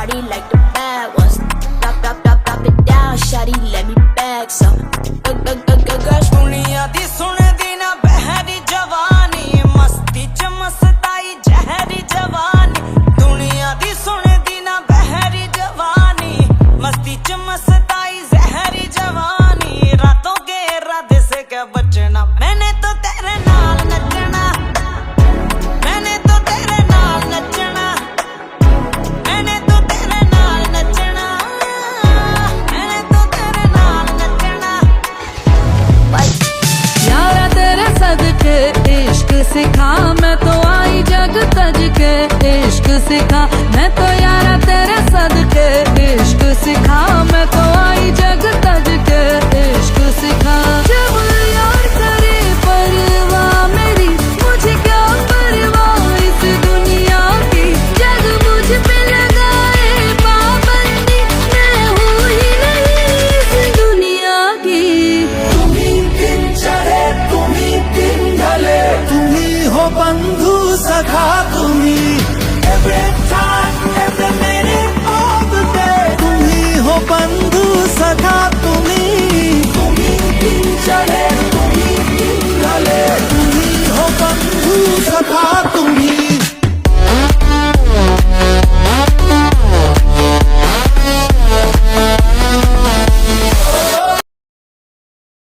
party like the bad ones. Drop it down, shawty, let me back some. दुनिया दी सुनदी ना बहरी जवानी, मस्ती च मस्ताई जहरी जवानी। दुनिया दी सुनदी ना बहरी जवानी, मस्ती च मस्ताई जहरी जवानी। रातों के इरादे से क्या बचना, मैंने तो तेरे नाल नचना, मैंने तो तेरे नाल नचना, मैंने तो तेरे नाल नचना, मैंने तो तेरे नाल नचना। यारा तेरे सदके इश्क सिखा, मैं तो आई जग तज के इश्क सिखा। मैं तो यारा तेरे सदके इश्क सिखा, मैं तो आई जग तज के इश्क सिखा। जब यार करे परवाह मेरी, मुझे क्या परवाह इस दुनिया की। जग मुझ पे लगाए पाबंदी, मैं हूँ ही नहीं इस दुनिया की। तुम्ही दिन चढ़े तुम्ही दिन ढले, तुम्ही हो बंधु सखा तुम्ही। Every time, every minute of the day, तुम्ही हो बंधु सखा तुम्ही। तुम्ही दिन चढ़े